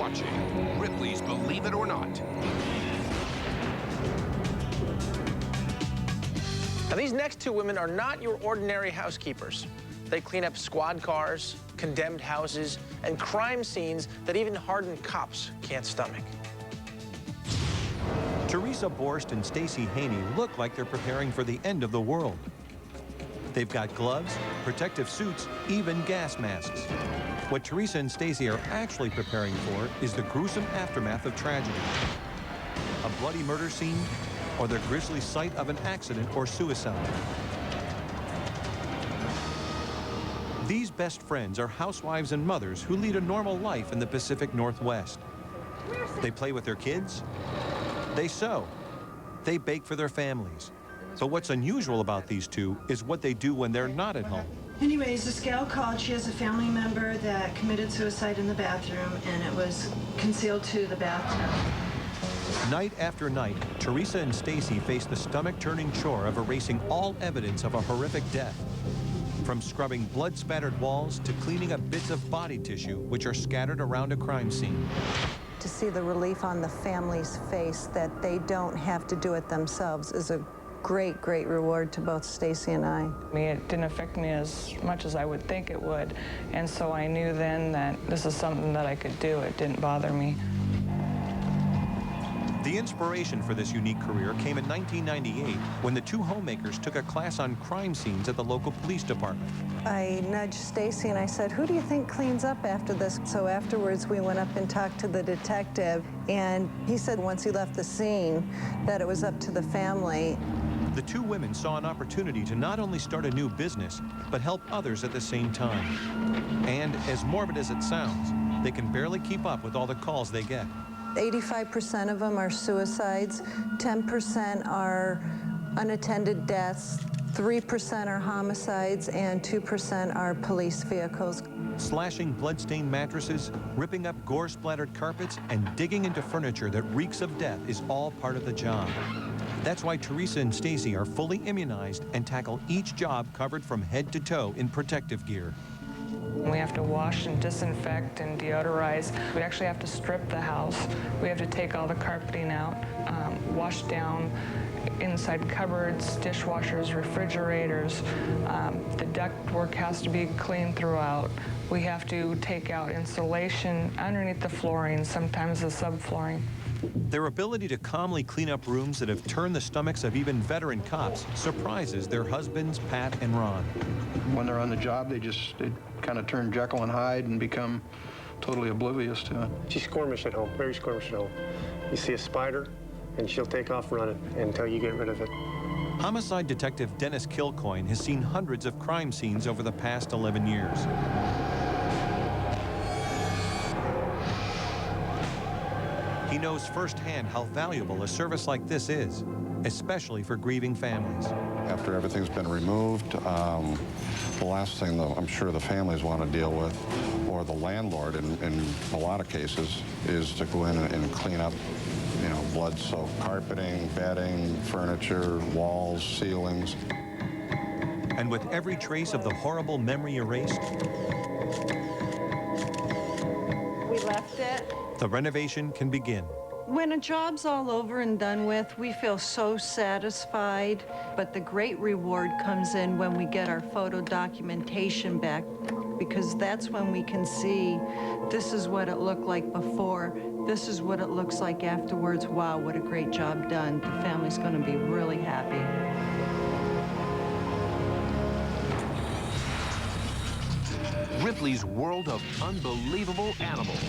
watching Ripley's Believe It or Not. Now, these next two women are not your ordinary housekeepers. They clean up squad cars, condemned houses, and crime scenes that even hardened cops can't stomach. Teresa Borst and Stacey Haney look like they're preparing for the end of the world. They've got gloves, protective suits, even gas masks. What Teresa and Stacey are actually preparing for is the gruesome aftermath of tragedy. A bloody murder scene, or the grisly sight of an accident or suicide. These best friends are housewives and mothers who lead a normal life in the Pacific Northwest. They play with their kids, they sew, they bake for their families. But what's unusual about these two is what they do when they're not at home. Anyways, this gal called. She has a family member that committed suicide in the bathroom, and it was concealed to the bathtub. Night after night, Teresa and Stacey face the stomach-turning chore of erasing all evidence of a horrific death. From scrubbing blood-spattered walls to cleaning up bits of body tissue which are scattered around a crime scene. To see the relief on the family's face that they don't have to do it themselves is a great, great reward to both Stacey and I. It didn't affect me as much as I would think it would, and so I knew then that this is something that I could do. It didn't bother me. The inspiration for this unique career came in 1998 when the two homemakers took a class on crime scenes at the local police department. I nudged Stacey and I said, who do you think cleans up after this? So afterwards we went up and talked to the detective, and he said once he left the scene that it was up to the family. The two women saw an opportunity to not only start a new business, but help others at the same time. And as morbid as it sounds, they can barely keep up with all the calls they get. 85% of them are suicides, 10% are unattended deaths, 3% are homicides, and 2% are police vehicles. Slashing blood-stained mattresses, ripping up gore-splattered carpets, and digging into furniture that reeks of death is all part of the job. That's why Teresa and Stacey are fully immunized and tackle each job covered from head to toe in protective gear. We have to wash and disinfect and deodorize. We actually have to strip the house. We have to take all the carpeting out, wash down inside cupboards, dishwashers, refrigerators. The ductwork has to be cleaned throughout. We have to take out insulation underneath the flooring, sometimes the subflooring. Their ability to calmly clean up rooms that have turned the stomachs of even veteran cops surprises their husbands, Pat and Ron. When they're on the job, they kind of turn Jekyll and Hyde and become totally oblivious to it. She's squirmish at home, very squirmish at home. You see a spider, and she'll take off running until you get rid of it. Homicide detective Dennis Kilcoyne has seen hundreds of crime scenes over the past 11 years. He knows firsthand how valuable a service like this is, especially for grieving families. After everything's been removed, the last thing I'm sure the families want to deal with, or the landlord in a lot of cases, is to go in and clean up, blood-soaked carpeting, bedding, furniture, walls, ceilings. And with every trace of the horrible memory erased, We left it. the renovation can begin. When a job's all over and done with, we feel so satisfied, but the great reward comes in when we get our photo documentation back, because that's when we can see this is what it looked like before, this is what it looks like afterwards. Wow, what a great job done. The family's going to be really happy. Ripley's World of Unbelievable Animals.